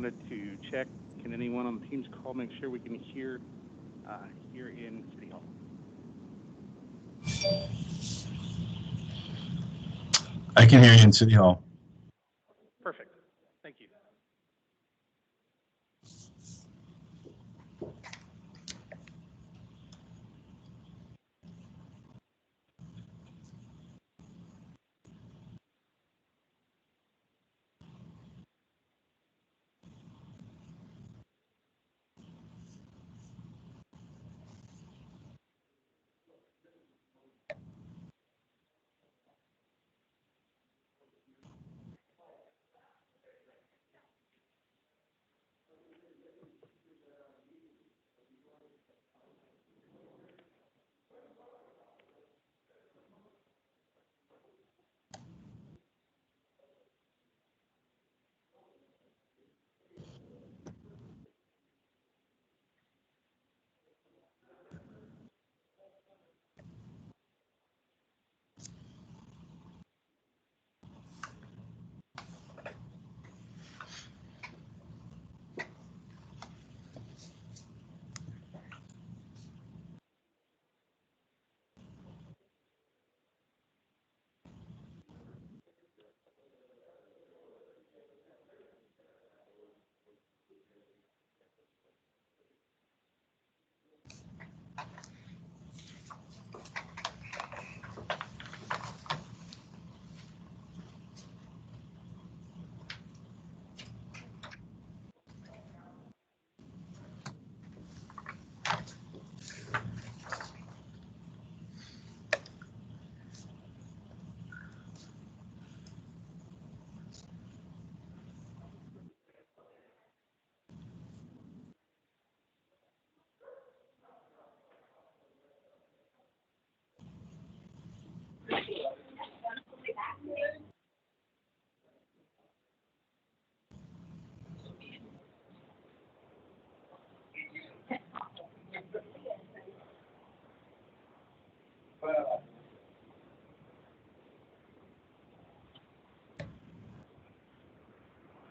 wanted to check, can anyone on the Teams call make sure we can hear here in City Hall? I can hear you in City Hall. Perfect. Thank you.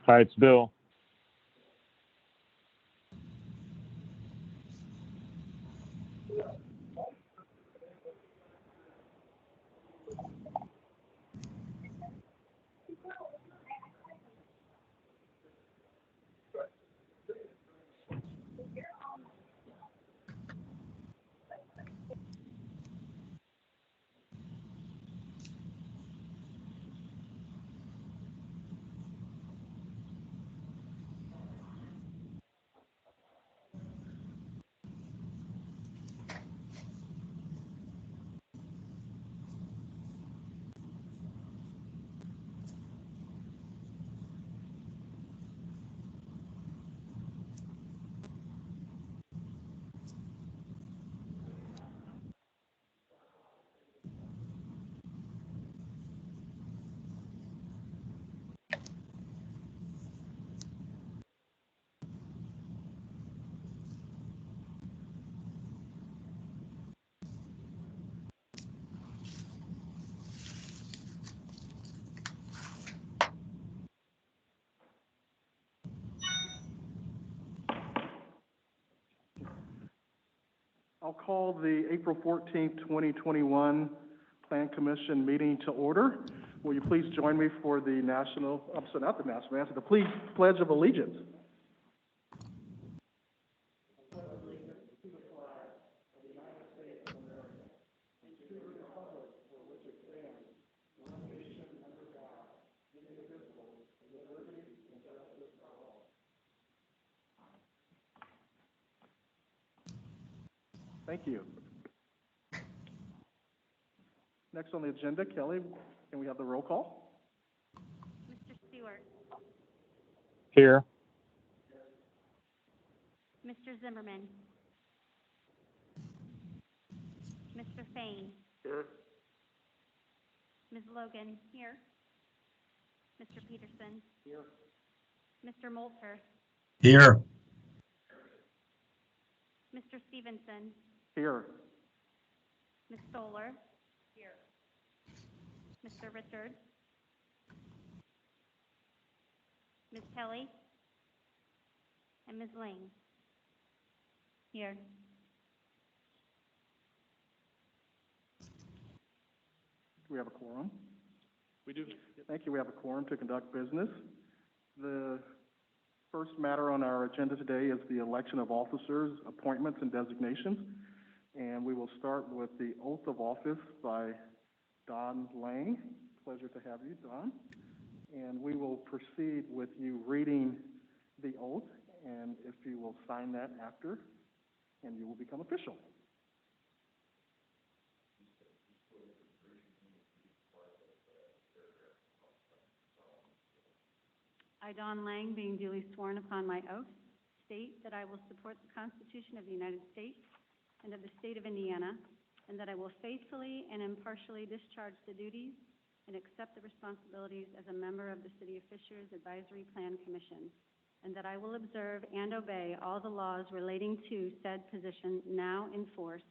Hi, it's Bill. I'll call the April 14th, 2021 Plan Commission meeting to order. Will you please join me for the the Pledge of Allegiance. Thank you. Next on the agenda, Kelly, can we have the roll call? Mr. Stewart. Here. Mr. Zimmerman. Mr. Fain. Here. Ms. Logan. Here. Mr. Peterson. Here. Mr. Moulter. Here. Mr. Stevenson. Here. Ms. Stoller. Here. Mr. Richards. Ms. Kelly. And Ms. Lane? Here. Do we have a quorum? We do. Thank you. We have a quorum to conduct business. The first matter on our agenda today is the election of officers, appointments, and designations. And we will start with the oath of office by Don Lang. Pleasure to have you, Don. And we will proceed with you reading the oath, and if you will sign that after, and you will become official. I, Don Lang, being duly sworn upon my oath, state that I will support the Constitution of the United States and of the State of Indiana, and that I will faithfully and impartially discharge the duties and accept the responsibilities as a member of the City of Fishers Advisory Plan Commission, and that I will observe and obey all the laws relating to said position now in force,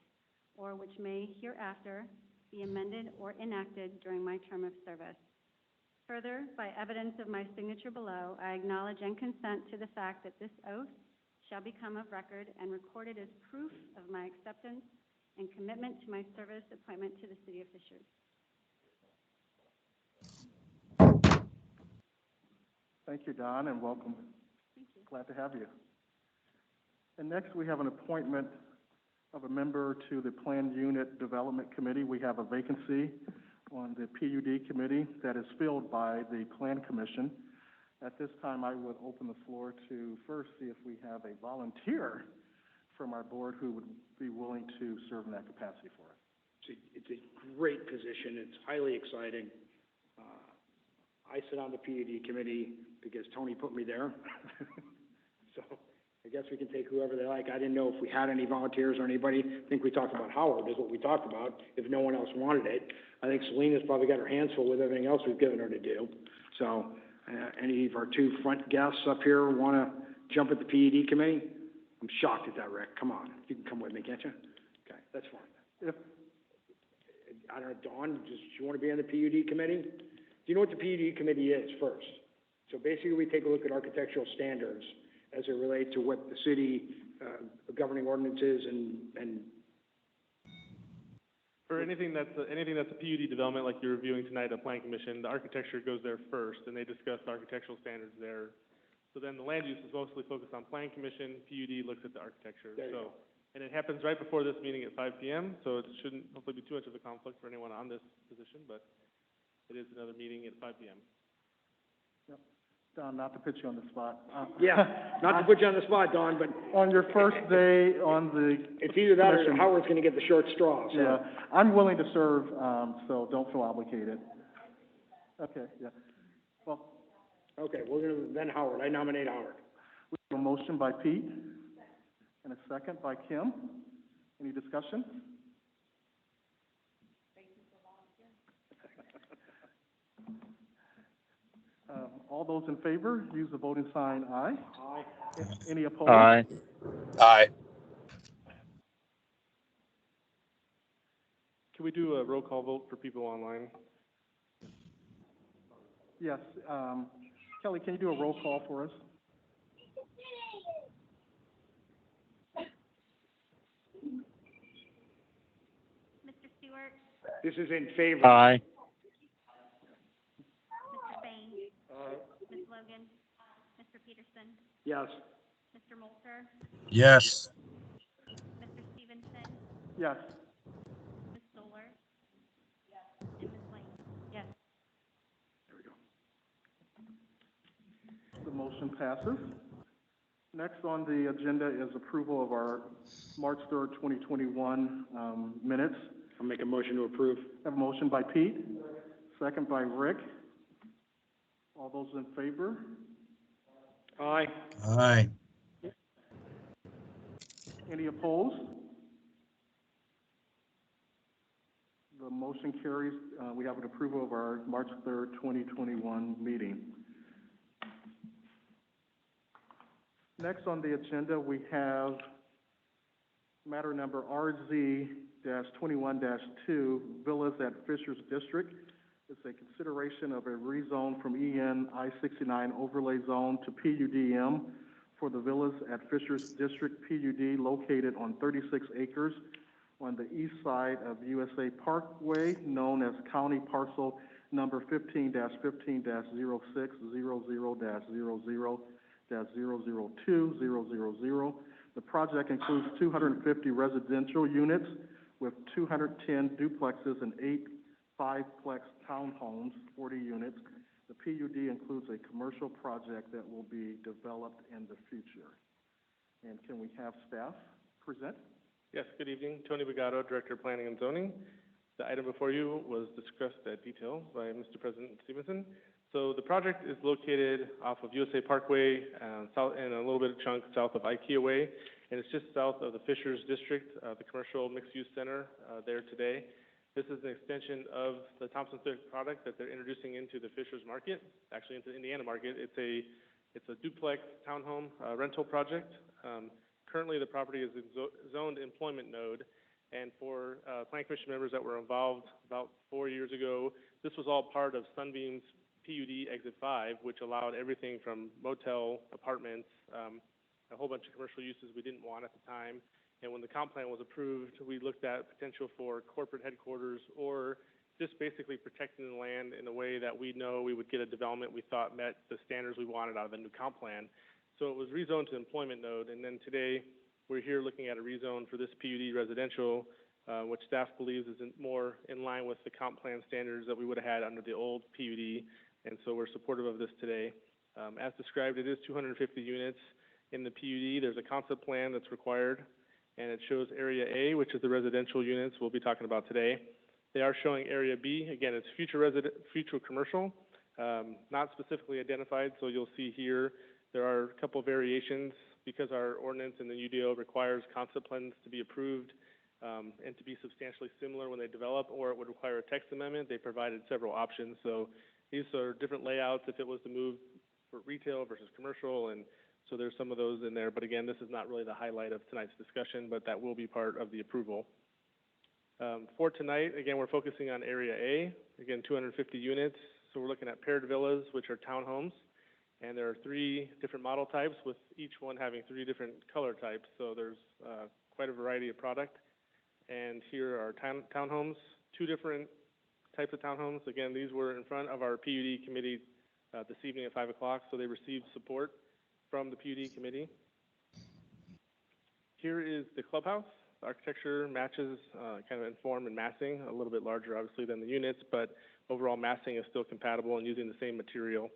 or which may hereafter be amended or enacted during my term of service. Further, by evidence of my signature below, I acknowledge and consent to the fact that this oath shall become of record and recorded as proof of my acceptance and commitment to my service appointment to the City of Fishers. Thank you, Don, and welcome. Thank you. Glad to have you. And next, we have an appointment of a member to the Planned Unit Development Committee. We have a vacancy on the PUD committee that is filled by the Plan Commission. At this time, I would open the floor to first see if we have a volunteer from our board who would be willing to serve in that capacity for us. It's a great position. It's highly exciting. I sit on the PUD committee because Tony put me there. So I guess we can take whoever they like. I didn't know if we had any volunteers or anybody. I think we talked about Howard is what we talked about, if no one else wanted it. I think Selena's probably got her hands full with everything else we've given her to do. So any of our two front guests up here want to jump at the PUD committee? I'm shocked at that, Rick. Come on. You can come with me, can't you? Okay, that's fine. I don't know, Dawn, do you want to be on the PUD committee? Do you know what the PUD committee is first? So basically, we take a look at architectural standards as it relates to what the city governing ordinances and for anything that's a PUD development, like you're reviewing tonight, a plan commission, the architecture goes there first, and they discuss the architectural standards there. So then the land use is mostly focused on plan commission, PUD looks at the architecture. So, and it happens right before this meeting at 5 p.m., so it shouldn't hopefully be too much of a conflict for anyone on this position, but it is another meeting at 5 p.m. Yep. Don, not to put you on the spot. yeah, not to put you on the spot, Don, but On your first day on the it's either that or commission, Howard's going to get the short straw. So. yeah, I'm willing to serve, so don't feel obligated. Okay, yeah. Well, Okay, we're going to, then Howard. I nominate Howard. we have a motion by Pete and a second by Kim. Any discussion? All those in favor, use the voting sign aye. Aye. Any opposed? Aye. Aye. Can we do a roll call vote for people online? Yes. Kelly, can you do a roll call for us? Mr. Stewart? This is in favor. Aye. Mr. Bain? Ms. Logan? Mr. Peterson? Yes. Mr. Moulter? Yes. Mr. Stevenson? Yes. Ms. Stoller? And Ms. Lane? Yes. The motion passes. Next on the agenda is approval of our March 3rd, 2021 minutes. I'll make a motion to approve. Have a motion by Pete, second by Rick. All those in favor? Aye. Aye. Any opposed? The motion carries. We have an approval of our March 3rd, 2021 meeting. Next on the agenda, we have matter number RZ-21-2, Villas at Fishers District. It's a consideration of a rezone from EN I-69 overlay zone to PUDM for the villas at Fisher's District PUD located on 36 acres on the east side of USA Parkway, known as County Parcel Number 15-15-06-00-00-002-000. The project includes 250 residential units with 210 duplexes and 8 5-plex townhomes, 40 units. The PUD includes a commercial project that will be developed in the future. And can we have staff present? Yes, good evening. Tony Bagato, Director of Planning and Zoning. The item before you was discussed at detail by Mr. President Stevenson. So the project is located off of USA Parkway, south, and a little bit of chunk south of IKEA Way, and it's just south of the Fisher's District, the commercial mixed-use center there today. This is an extension of the Thompson City product that they're introducing into the Fisher's Market, actually into the Indiana market. It's a duplex townhome rental project. Currently, the property is zoned employment node, and for Plan Commission members that were involved about 4 years ago, this was all part of Sunbeam's PUD Exit 5, which allowed everything from motel, apartments, a whole bunch of commercial uses we didn't want at the time. And when the comp plan was approved, we looked at potential for corporate headquarters or just basically protecting the land in a way that we know we would get a development we thought met the standards we wanted out of the new comp plan. So it was rezoned to employment node, and then today we're here looking at a rezone for this PUD residential, which staff believes is more in line with the comp plan standards that we would have had under the old PUD, and so we're supportive of this today. As described, it is 250 units in the PUD. There's a concept plan that's required, and it shows Area A, which is the residential units we'll be talking about today. They are showing Area B. Again, it's future commercial, not specifically identified, so you'll see here there are a couple variations because our ordinance in the UDO requires concept plans to be approved and to be substantially similar when they develop, or it would require a text amendment. They provided several options, so these are different layouts if it was to move for retail versus commercial, and so there's some of those in there, but again, this is not really the highlight of tonight's discussion, but that will be part of the approval. For tonight, again, we're focusing on Area A, again, 250 units, so we're looking at paired villas, which are townhomes, and there are 3 different model types, with each one having 3 different color types, so there's quite a variety of product. And here are townhomes, 2 different types of townhomes. Again, these were in front of our PUD committee this evening at 5 o'clock, so they received support from the PUD committee. Here is the clubhouse. The architecture matches kind of in form and massing, a little bit larger obviously than the units, but overall massing is still compatible and using the same material.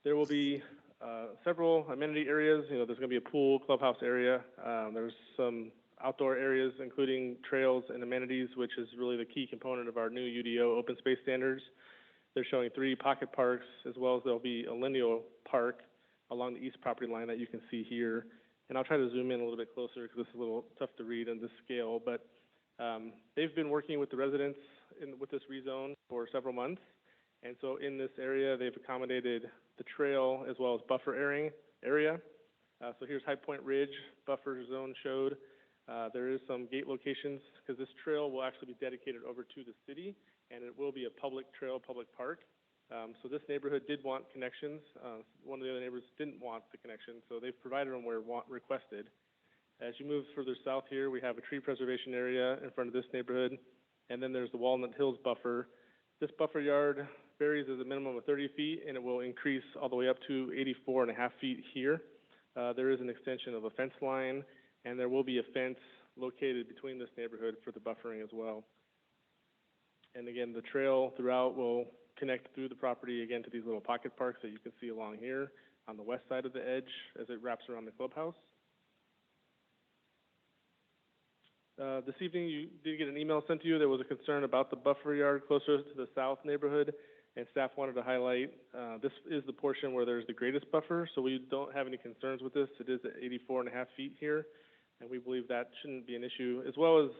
There will be several amenity areas. You know, there's going to be a pool, clubhouse area. There's some outdoor areas, including trails and amenities, which is really the key component of our new UDO open space standards. They're showing 3 pocket parks, as well as there'll be a lineal park along the east property line that you can see here. And I'll try to zoom in a little bit closer because this is a little tough to read on this scale, but they've been working with the residents with this rezone for several months. And so in this area, they've accommodated the trail as well as buffer area. So here's High Point Ridge, buffer zone showed. There is some gate locations because this trail will actually be dedicated over to the city, and it will be a public trail, public park. So this neighborhood did want connections. One of the other neighbors didn't want the connection, so they've provided them where requested. As you move further south here, we have a tree preservation area in front of this neighborhood, and then there's the Walnut Hills buffer. This buffer yard varies as a minimum of 30 feet, and it will increase all the way up to 84.5 feet here. There is an extension of a fence line, and there will be a fence located between this neighborhood for the buffering as well. And again, the trail throughout will connect through the property again to these little pocket parks that you can see along here on the west side of the edge as it wraps around the clubhouse. This evening you did get an email sent to you. There was a concern about the buffer yard closer to the south neighborhood, and staff wanted to highlight this is the portion where there's the greatest buffer, so we don't have any concerns with this. It is at 84.5 feet here, and we believe that shouldn't be an issue, as well as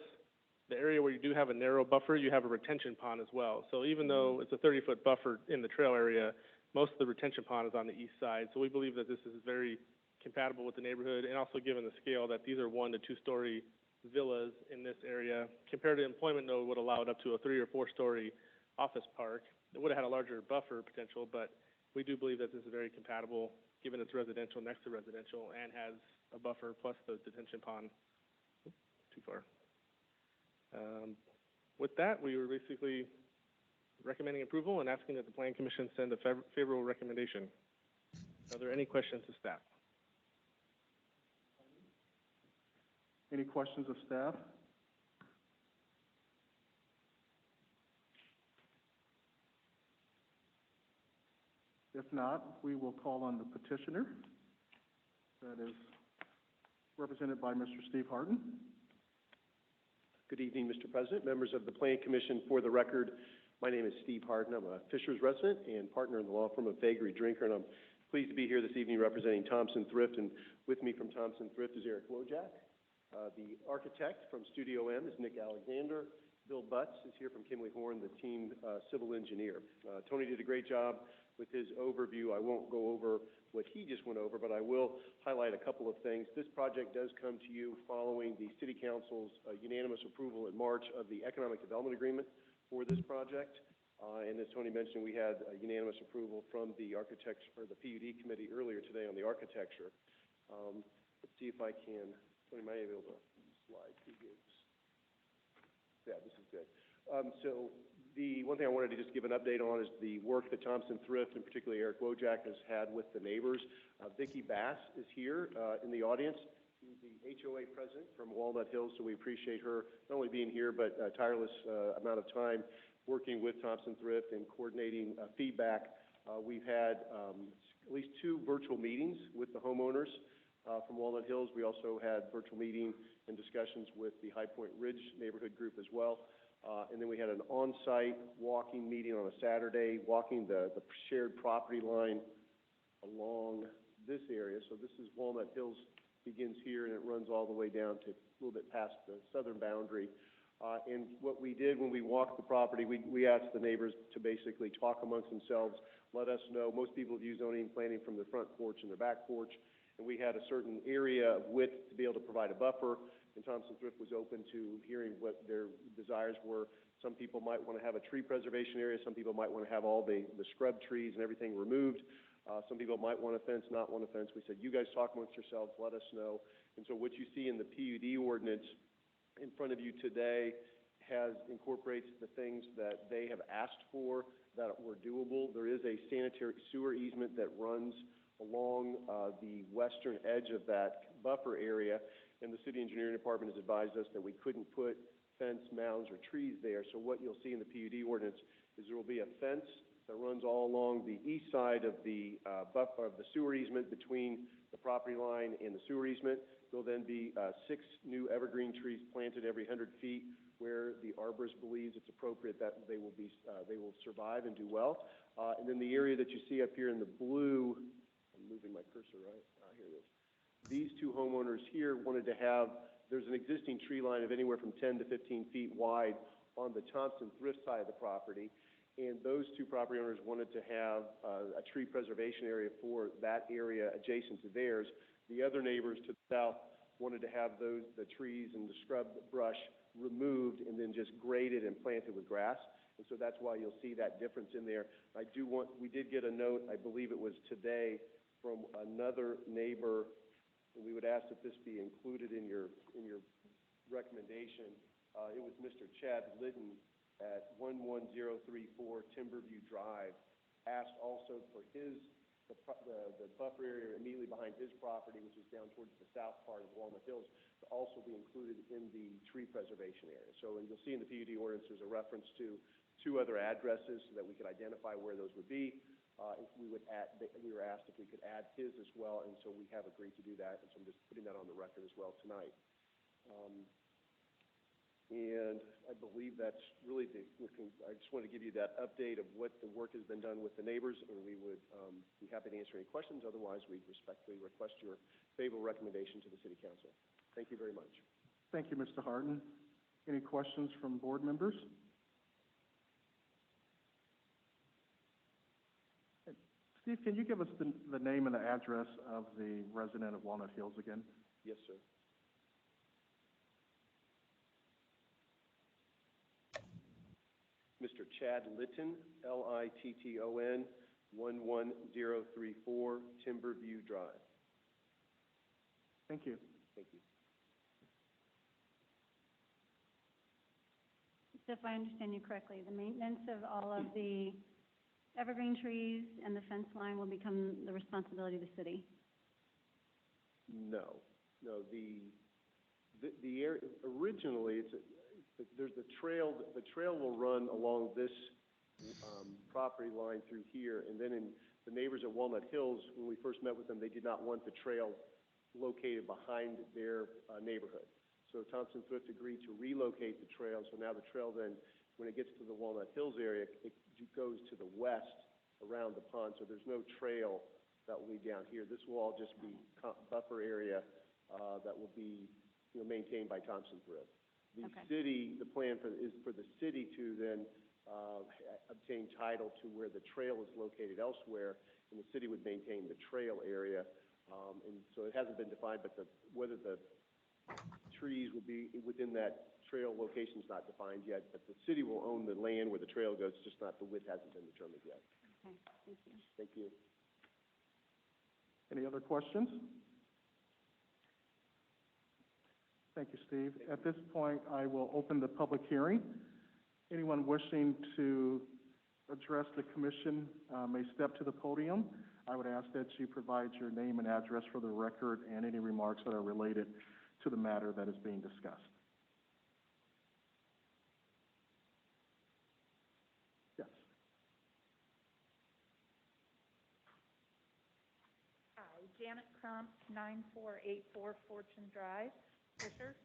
the area where you do have a narrow buffer, you have a retention pond as well. So even though it's a 30-foot buffer in the trail area, most of the retention pond is on the east side. So we believe that this is very compatible with the neighborhood, and also given the scale that these are 1- to 2-story villas in this area, compared to employment node would allow it up to a 3- or 4-story office park. It would have had a larger buffer potential, but we do believe that this is very compatible given it's residential next to residential and has a buffer plus the detention pond. Oops, too far. With that, we were basically recommending approval and asking that the Plan Commission send a favorable recommendation. Are there any questions to staff? Any questions of staff? If not, we will call on the petitioner. That is represented by Mr. Steve Harden. Good evening, Mr. President, members of the Plan Commission. For the record, my name is Steve Harden. I'm a Fishers resident and partner in the law firm of Fagery Drinker, and I'm pleased to be here this evening representing Thompson Thrift. And with me from Thompson Thrift is Eric Wojak. The architect from Studio M is Nick Alexander. Bill Butts is here from Kimley Horn, the team civil engineer. Tony did a great job with his overview. I won't go over what he just went over, but I will highlight a couple of things. This project does come to you following the City Council's unanimous approval in March of the Economic Development Agreement for this project. And as Tony mentioned, we had unanimous approval from the architecture, or the PUD committee earlier today on the architecture. Let's see if I can, Tony might be able to slide through this. Yeah, this is good. So the one thing I wanted to just give an update on is the work that Thompson Thrift, and particularly Eric Wojak, has had with the neighbors. Vicki Bass is here in the audience. She's the HOA president from Walnut Hills, so we appreciate her not only being here, but a tireless amount of time working with Thompson Thrift and coordinating feedback. We've had at least 2 virtual meetings with the homeowners from Walnut Hills. We also had virtual meeting and discussions with the High Point Ridge neighborhood group as well. And then we had an on-site walking meeting on a Saturday, walking the shared property line along this area. So this is Walnut Hills, begins here and it runs all the way down to a little bit past the southern boundary. And what we did when we walked the property, we asked the neighbors to basically talk amongst themselves, let us know. Most people view zoning and planning from their front porch and their back porch. And we had a certain area of width to be able to provide a buffer, and Thompson Thrift was open to hearing what their desires were. Some people might want to have a tree preservation area. Some people might want to have all the scrub trees and everything removed. Some people might want a fence, not want a fence. We said, you guys talk amongst yourselves, let us know. And so what you see in the PUD ordinance in front of you today incorporates the things that they have asked for that were doable. There is a sanitary sewer easement that runs along the western edge of that buffer area, and the city engineering department has advised us that we couldn't put fence, mounds, or trees there. So what you'll see in the PUD ordinance is there will be a fence that runs all along the east side of the buffer of the sewer easement between the property line and the sewer easement. There'll then be 6 new evergreen trees planted every 100 feet where the arborist believes it's appropriate that they will survive and do well. And then the area that you see up here in the blue, I'm moving my cursor, right? Here it is. These 2 homeowners here wanted to have, there's an existing tree line of anywhere from 10 to 15 feet wide on the Thompson Thrift side of the property, and those 2 property owners wanted to have a tree preservation area for that area adjacent to theirs. The other neighbors to the south wanted to have the trees and the scrub brush removed and then just graded and planted with grass. And so that's why you'll see that difference in there. We did get a note, I believe it was today, from another neighbor, and we would ask that this be included in your recommendation. It was Mr. Chad Litton at 11034 Timberview Drive, asked also for the buffer area immediately behind his property, which is down towards the south part of Walnut Hills, to also be included in the tree preservation area. So, and you'll see in the PUD ordinance there's a reference to 2 other addresses so that we could identify where those would be. If we would we were asked if we could add his as well, and so we have agreed to do that, and so I'm just putting that on the record as well tonight. And I believe that's really I just want to give you that update of what the work has been done with the neighbors, and we would be happy to answer any questions. Otherwise, we respectfully request your favorable recommendation to the City Council. Thank you very much. Thank you, Mr. Harden. Any questions from board members? Steve, can you give us the name and the address of the resident of Walnut Hills again? Yes, sir. Mr. Chad Litton, Litton. 11034 Timberview Drive. Thank you. Thank you. So if I understand you correctly, the maintenance of all of the evergreen trees and the fence line will become the responsibility of the city? No, the area, originally, there's the trail will run along this property line through here, and then the neighbors at Walnut Hills, when we first met with them, they did not want the trail located behind their neighborhood. So Thompson Thrift agreed to relocate the trail, so now the trail then, when it gets to the Walnut Hills area, it goes to the west around the pond, so there's no trail that will be down here. This will all just be buffer area that will be, maintained by Thompson Thrift. The city, the plan is for the city to then obtain title to where the trail is located elsewhere, and the city would maintain the trail area. And so it hasn't been defined, but whether the trees will be within that trail location is not defined yet, but the city will own the land where the trail goes, just not the width hasn't been determined yet. Okay, thank you. Thank you. Any other questions? Thank you, Steve. At this point, I will open the public hearing. Anyone wishing to address the commission may step to the podium. I would ask that you provide your name and address for the record and any remarks that are related to the matter that is being discussed. Yes. Hi, Janet Crump, 9484 Fortune Drive, Fishers.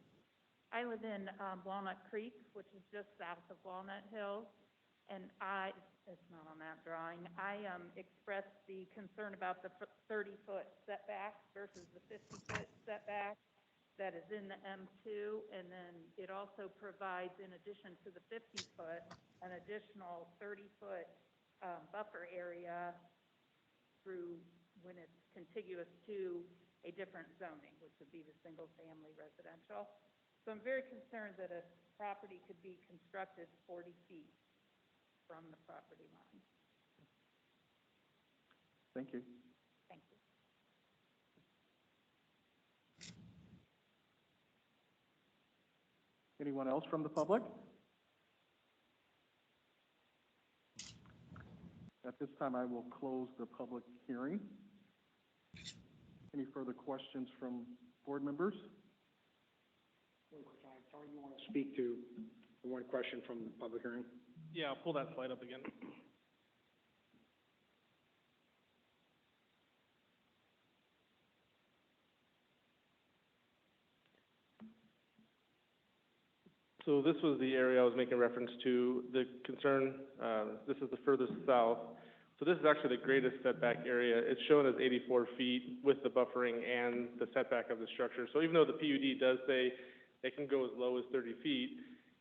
I live in Walnut Creek, which is just south of Walnut Hills, and it's not on that drawing, I expressed the concern about the 30-foot setback versus the 50-foot setback that is in the M2, and then it also provides, in addition to the 50-foot, an additional 30-foot buffer area through when it's contiguous to a different zoning, which would be the single-family residential. So I'm very concerned that a property could be constructed 40 feet from the property line. Thank you. Thank you. Anyone else from the public? At this time, I will close the public hearing. Any further questions from board members? Tony, you want to speak to the one question from the public hearing? Yeah, I'll pull that slide up again. So this was the area I was making reference to. The concern, this is the furthest south. So this is actually the greatest setback area. It's shown as 84 feet with the buffering and the setback of the structure. So even though the PUD does say it can go as low as 30 feet,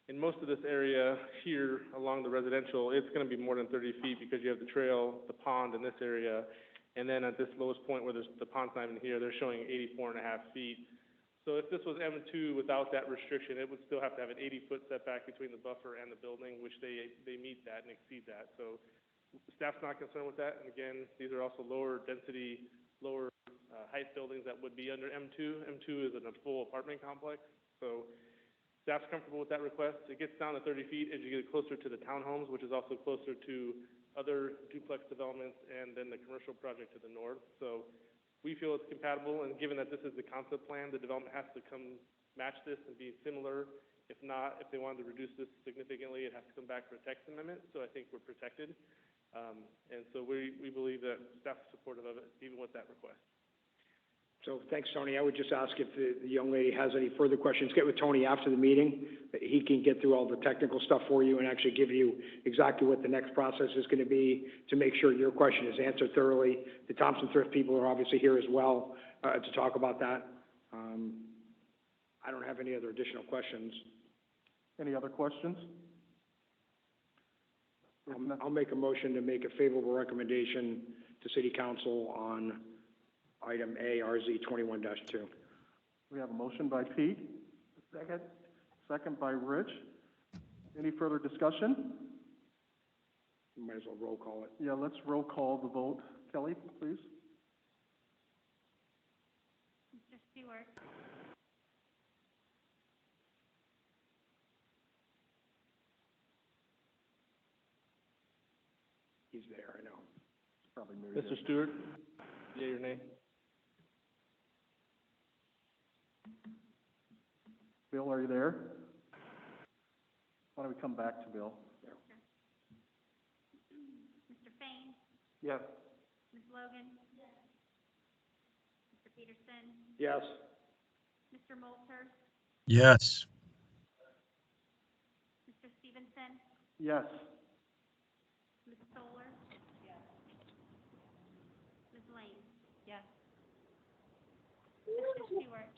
in most of this area here along the residential, it's going to be more than 30 feet because you have the trail, the pond in this area, and then at this lowest point where there's the pond's not even here, they're showing 84.5 feet. So if this was M2 without that restriction, it would still have to have an 80-foot setback between the buffer and the building, which they meet that and exceed that. So staff's not concerned with that. And again, these are also lower density, lower height buildings that would be under M2. M2 is in a full apartment complex. So staff's comfortable with that request. It gets down to 30 feet as you get closer to the townhomes, which is also closer to other duplex developments and then the commercial project to the north. So we feel it's compatible, and given that this is the concept plan, the development has to come match this and be similar. If not, if they wanted to reduce this significantly, it has to come back for a text amendment, so I think we're protected. And so we believe that staff is supportive of it, even with that request. So thanks, Tony. I would just ask if the young lady has any further questions. Get with Tony after the meeting. He can get through all the technical stuff for you and actually give you exactly what the next process is going to be to make sure your question is answered thoroughly. The Thompson Thrift people are obviously here as well to talk about that. I don't have any other additional questions. Any other questions? I'll make a motion to make a favorable recommendation to City Council on item A, RZ 21-2. We have a motion by Pete. Second. Second by Rich. Any further discussion? Might as well roll call it. Yeah, let's roll call the vote. Kelly, please. Mr. Stewart? He's there, I know. Probably muted. Mr. Stewart, yea or nay? Bill, are you there? Why don't we come back to Bill? Mr. Fain? Yes. Ms. Logan? Mr. Peterson? Yes. Mr. Moulter? Yes. Mr. Stevenson? Yes. Ms. Solar? Yes. Ms. Lane? Yes. Mr. Stewart?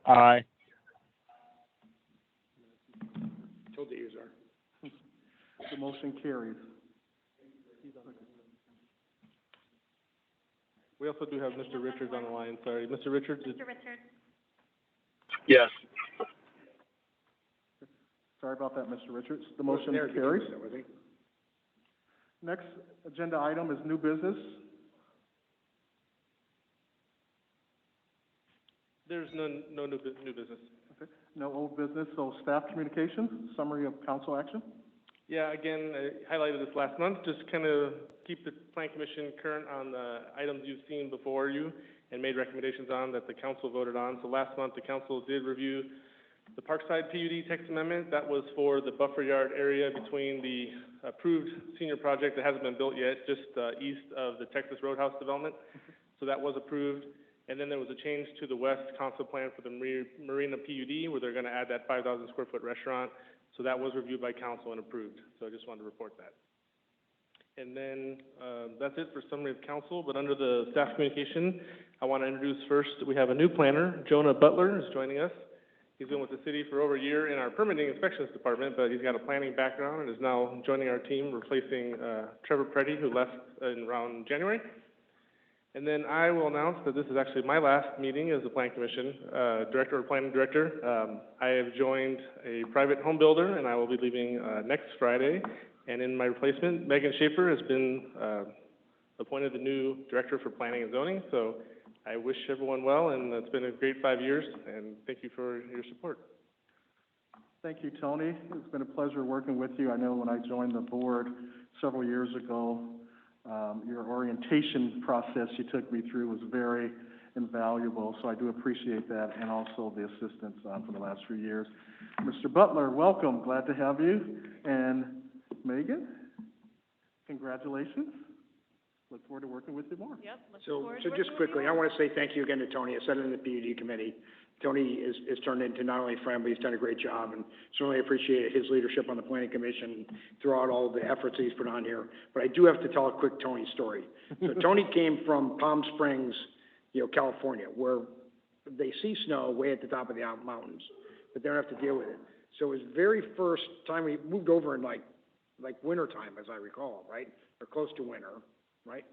Aye. Told the user. The motion carries. We also do have Mr. Richards on the line, sorry. Mr. Richards? Mr. Richards? Yes. Sorry about that, Mr. Richards. The motion There, carries. was he? Next agenda item is new business. There's no new business. Okay. No old business, so staff communications, summary of council action. Yeah, again, I highlighted this last month, just kind of keep the Plan Commission current on the items you've seen before you and made recommendations on that the council voted on. So last month, the council did review the Parkside PUD text amendment. That was for the buffer yard area between the approved senior project that hasn't been built yet, just east of the Texas Roadhouse development. So that was approved. And then there was a change to the west council plan for the Marina PUD, where they're going to add that 5,000 square foot restaurant. So that was reviewed by council and approved. So I just wanted to report that. And then that's it for summary of council. But under the staff communication, I want to introduce first, we have a new planner, Jonah Butler is joining us. He's been with the city for over a year in our permitting inspections department, but he's got a planning background and is now joining our team, replacing Trevor Preddy, who left in around January. And then I will announce that this is actually my last meeting as the Plan Commission Director or Planning Director. I have joined a private home builder, and I will be leaving next Friday. And in my replacement, Megan Schaefer has been appointed the new Director for Planning and Zoning. So I wish everyone well, and it's been a great 5 years, and thank you for your support. Thank you, Tony. It's been a pleasure working with you. I know when I joined the board several years ago, your orientation process you took me through was very invaluable, so I do appreciate that, and also the assistance for the last few years. Mr. Butler, welcome. Glad to have you. And Megan, congratulations. Look forward to working with you more. Yep. So just quickly, I want to say thank you again to Tony. I said it in the PUD committee. Tony is turned into not only a friend, but he's done a great job, and certainly appreciate his leadership on the planning commission throughout all the efforts he's put on here. But I do have to tell a quick Tony story. So Tony came from Palm Springs, California, where they see snow way at the top of the mountains, but they don't have to deal with it. So his very first time, he moved over in like winter time, as I recall, right? Or close to winter, right?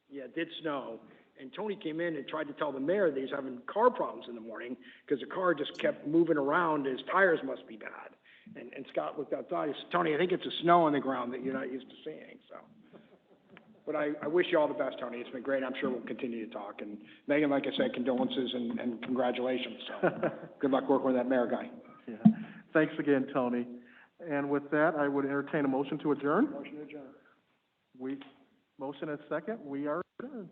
Yeah, it did snow. And Tony came in and tried to tell the mayor that he's having car problems in the morning because the car just kept moving around. His tires must be bad. And Scott looked outside. He said, Tony, I think it's the snow on the ground that you're not used to seeing. So, but I wish you all the best, Tony. It's been great. I'm sure we'll continue to talk. And Megan, like I said, condolences and congratulations. So good luck working with that mayor guy. Yeah. Thanks again, Tony. And with that, I would entertain a motion to adjourn. Motion to adjourn. Motion and second. We are adjourned.